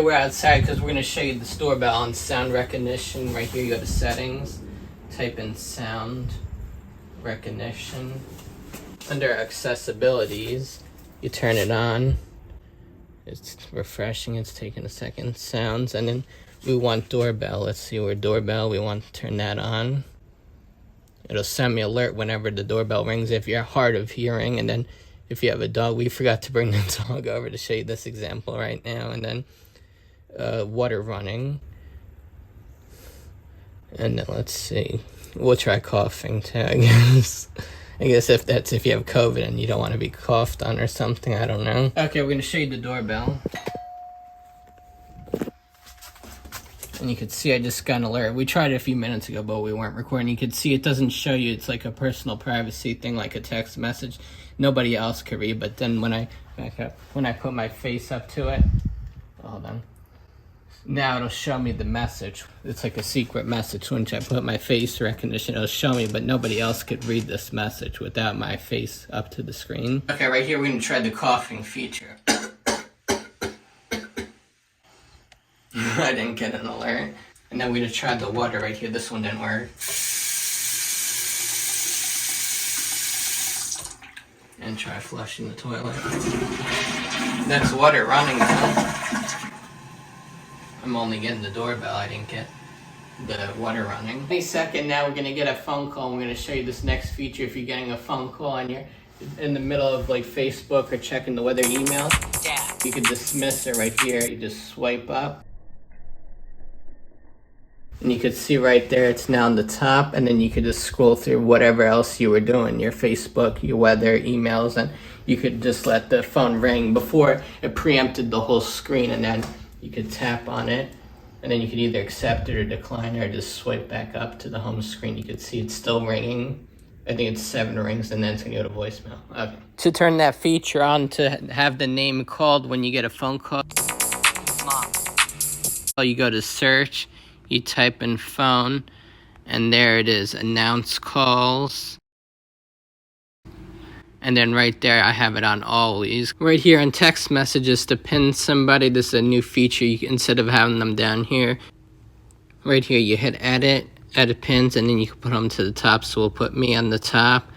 We're outside because we're going to show you this doorbell on sound recognition. Right here you go to settings, type in sound recognition. Under accessibilities, you turn it on. It's refreshing, it's taking a second. Sounds, and then we want doorbell. Let's see, we're doorbell, we want to turn that on. It'll send me alert whenever the doorbell rings if you're hard of hearing. And then if you have a dog, we forgot to bring the dog over to show you this example right now. And then water running. And then let's see, we'll try coughing too, I guess. I guess if you have COVID and you don't want to be coughed on or something, I don't know. Okay, we're going to show you the doorbell. And you can see I just got an alert. We tried it a few minutes ago, but we weren't recording. You can see it doesn't show you. It's like a personal privacy thing, like a text message. Nobody else could read. But then when I put my face up to it, hold on. Now it'll show me the message. It's like a secret message. Once I put my face recognition, it'll show me, but nobody else could read this message without my face up to the screen. Okay, right here we're gonna try the coughing feature. I didn't get an alert. And then we're gonna try the water right here. This one didn't work. And try flushing the toilet. That's water running now. I'm only getting the doorbell, I didn't get the water running. Any second now we're gonna get a phone call. We're gonna show you this next feature. If you're getting a phone call and you're in the middle of like Facebook or checking the weather email, you can dismiss it right here. You just swipe up. And you could see right there, it's now on the top, and then you could just scroll through whatever else you were doing, your Facebook, your weather, emails, and you could just let the phone ring. Before, it preempted the whole screen, and then you could tap on it, and then you could either accept it or decline it, or just swipe back up to the home screen. You could see it's still ringing. I think it's 7 rings, and then it's going to go to voicemail. Okay. To turn that feature on, to have the name called when you get a phone call, you go to search, you type in phone, and there it is, announce calls. And then right there, I have it on always. Right here in text messages, to pin somebody, this is a new feature. Instead of having them down here, right here, you hit edit pins, and then you can put them to the top. So we'll put me on the top,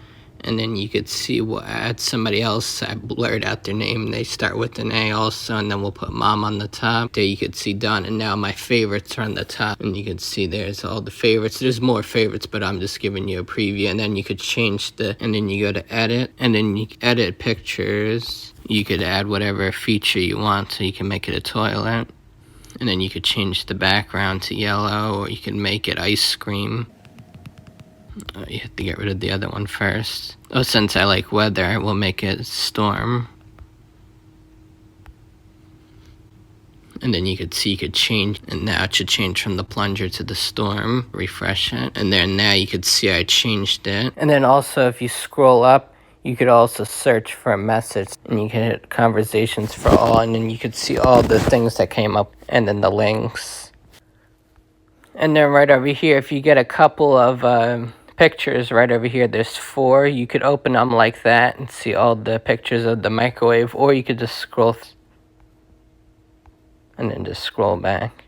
and then you could see we'll add somebody else. I blurred out their name. They start with an A also, and then we'll put mom on the top. There you could see done, and now my favorites are on the top, and you can see there's all the favorites. There's more favorites, but I'm just giving you a preview. And then you could change and then you go to edit, and then you edit pictures. You could add whatever feature you want, so you can make it a toilet, and then you could change the background to yellow, or you can make it ice cream. You have to get rid of the other one first. Oh, since I like weather, we'll make it storm. And then you could see you could change, and now it should change from the plunger to the storm. Refresh it, and then now you could see I changed it. And then also, if you scroll up, you could also search for a message, and you can hit conversations for all, and then you could see all the things that came up, and then the links. And then right over here, if you get a couple of pictures right over here, there's 4. You could open them like that and see all the pictures of the microwave, or you could just scroll and then just scroll back.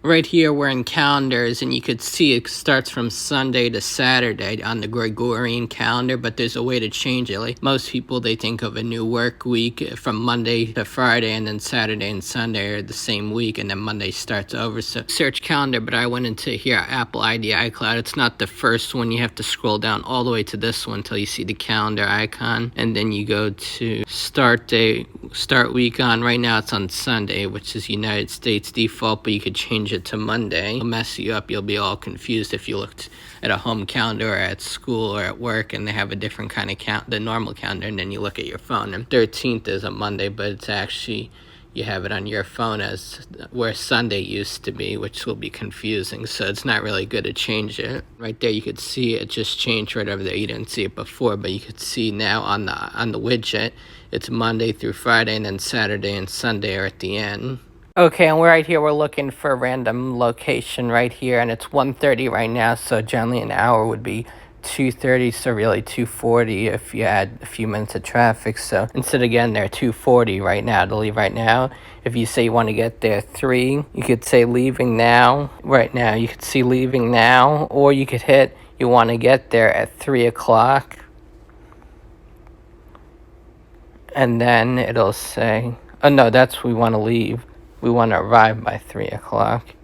Right here we're in calendars, and you could see it starts from Sunday to Saturday on the Gregorian calendar, but there's a way to change it. Like most people, they think of a new work week from Monday to Friday, and then Saturday and Sunday are the same week, and then Monday starts over. So search calendar, but I went into here, Apple ID, iCloud. It's not the first one. You have to scroll down all the way to this one until you see the calendar icon, and then you go to start day, start week on. Right now it's on Sunday, which is United States default, but you could change it to Monday. It'll mess you up. You'll be all confused if you looked at a home calendar or at school or at work and they have a different kind of count, the normal calendar, and then you look at your phone and 13th is a Monday, but it's actually, you have it on your phone as where Sunday used to be, which will be confusing, so it's not really good to change it. Right there you could see it just changed right over there. You didn't see it before, but you could see now on the widget it's Monday through Friday, and then Saturday and Sunday are at the end. Okay, and right here we're looking for a random location right here, and it's 1:30 right now, so generally an hour would be 2:30, so really 2:40 if you add a few minutes of traffic. So instead of getting there 2:40 right now to leave right now, if you say you want to get there 3, you could say leaving now. Right now, you could see leaving now, or you could hit you want to get there at 3 o'clock. And then it'll say, oh no, that's we want to leave. We want to arrive by 3 o'clock.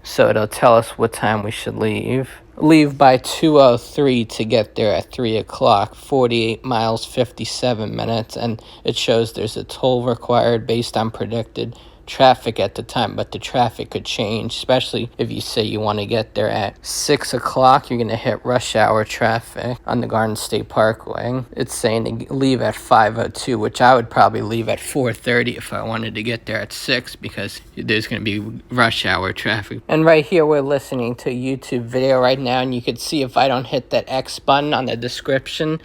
So it'll tell us what time we should leave. Leave by 2:03 to get there at 3 o'clock, 48 miles, 57 minutes, and it shows there's a toll required based on predicted traffic at the time, but the traffic could change, especially if you say you want to get there at 6 o'clock, you're going to hit rush hour traffic on the Garden State Parkway. It's saying to leave at 5:02, which I would probably leave at 4:30 if I wanted to get there at 6, because there's going to be rush hour traffic. And right here, we're listening to a YouTube video right now, and you can see if I don't hit that X button on the description,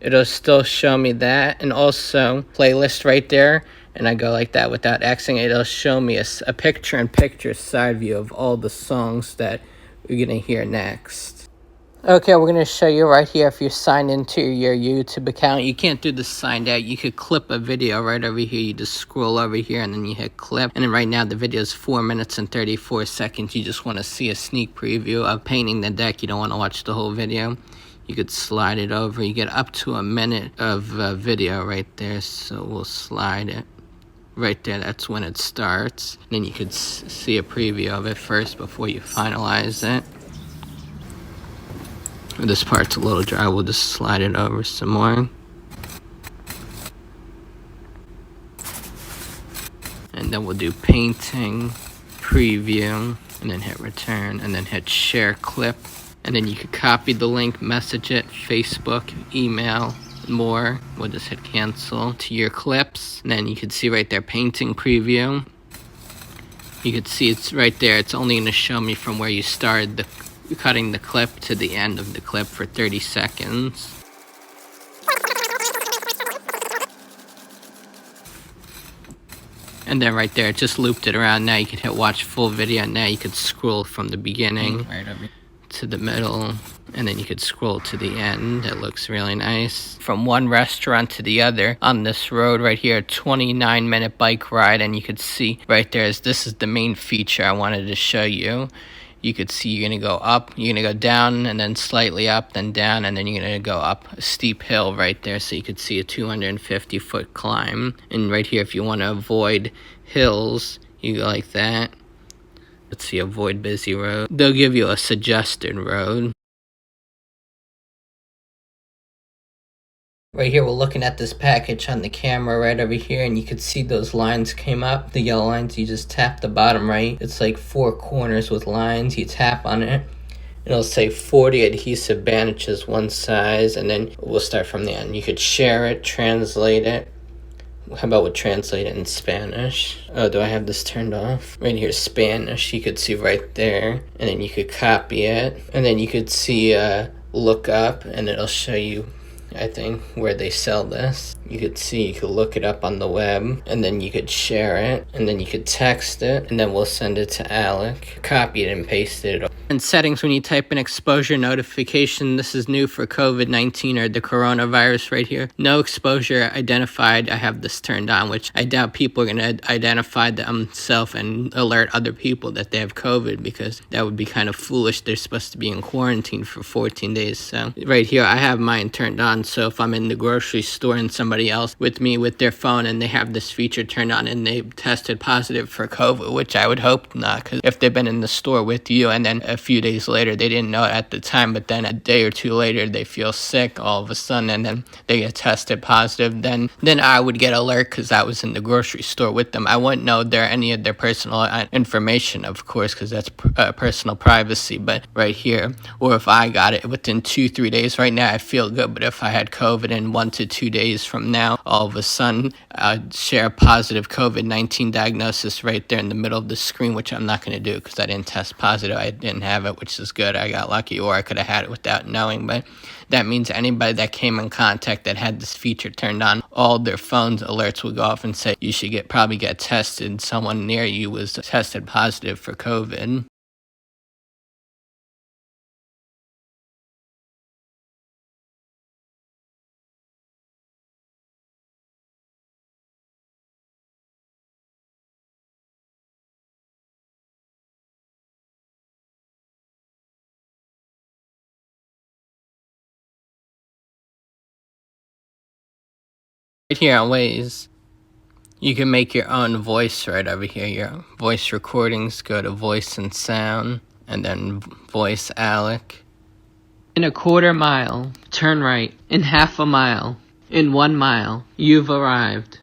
it'll still show me that, and also playlist right there. And I go like that without Xing, it'll show me a picture-in-picture side view of all the songs that we're going to hear next. Okay, we're going to show you right here if you're signed into your YouTube account. You can't do the signed out. You could clip a video right over here. You just scroll over here and then you hit clip. And then right now the video is 4 minutes and 34 seconds. You just want to see a sneak preview of painting the deck. You don't want to watch the whole video. You could slide it over. You get up to a minute of video right there. So we'll slide it. Right there, that's when it starts. Then you could see a preview of it first before you finalize it. This part's a little dry, we'll just slide it over some more. And then we'll do painting, preview, and then hit return, and then hit share clip. And then you could copy the link, message it, Facebook, email, more. We'll just hit cancel to your clips. And then you can see right there, painting preview. You can see it's right there. It's only going to show me from where you started cutting the clip to the end of the clip for 30 seconds. And then right there, it just looped it around. Now you can hit watch full video. Now you could scroll from the beginning to the middle, and then you could scroll to the end. It looks really nice. From one restaurant to the other on this road right here, 29-minute bike ride, and you could see right there, this is the main feature I wanted to show you. You could see you're going to go up, you're going to go down, and then slightly up, then down, and then you're going to go up a steep hill right there, so you could see a 250-foot climb. And right here, if you want to avoid hills, you go like that. Let's see, avoid busy road. They'll give you a suggested road. Right here, we're looking at this package on the camera right over here, and you can see those lines came up. The yellow lines, you just tap the bottom right. It's like 4 corners with lines. You tap on it. It'll say 40 adhesive bandages, one size, and then we'll start from the end. You could share it, translate it. How about we'll translate it in Spanish? Oh, do I have this turned off? Right here, Spanish, you could see right there. And then you could copy it. And then you could see Lookup, and it'll show you, I think, where they sell this. You could see, you could look it up on the web, and then you could share it, and then you could text it, and then we'll send it to Alec. Copy it and paste it. In settings, when you type in exposure notification, this is new for COVID-19 or the coronavirus right here. No exposure identified. I have this turned on, which I doubt people are going to identify themselves and alert other people that they have COVID, because that would be kind of foolish. They're supposed to be in quarantine for 14 days. So right here, I have mine turned on. So if I'm in the grocery store and somebody else with me with their phone and they have this feature turned on and they tested positive for COVID, which I would hope not, because if they've been in the store with you and then a few days later they didn't know it at the time, but then a day or two later they feel sick all of a sudden and then they get tested positive, then I would get alert because I was in the grocery store with them. I wouldn't know any of their personal information, of course, because that's personal privacy, but right here, or if I got it within 2-3 days, right now I feel good, but if I had COVID in 1 to 2 days from now, all of a sudden I'd share a positive COVID-19 diagnosis right there in the middle of the screen, which I'm not going to do because I didn't test positive. I didn't have it, which is good. I got lucky, or I could have had it without knowing, but that means anybody that came in contact that had this feature turned on, all their phones alerts will go off and say you should probably get tested. Someone near you was tested positive for COVID. here on Waze. You can make your own voice right over here. Your voice recordings, go to voice and sound, and then voice Alec. In a quarter mile, turn right. In half a mile. In 1 mile, you've arrived.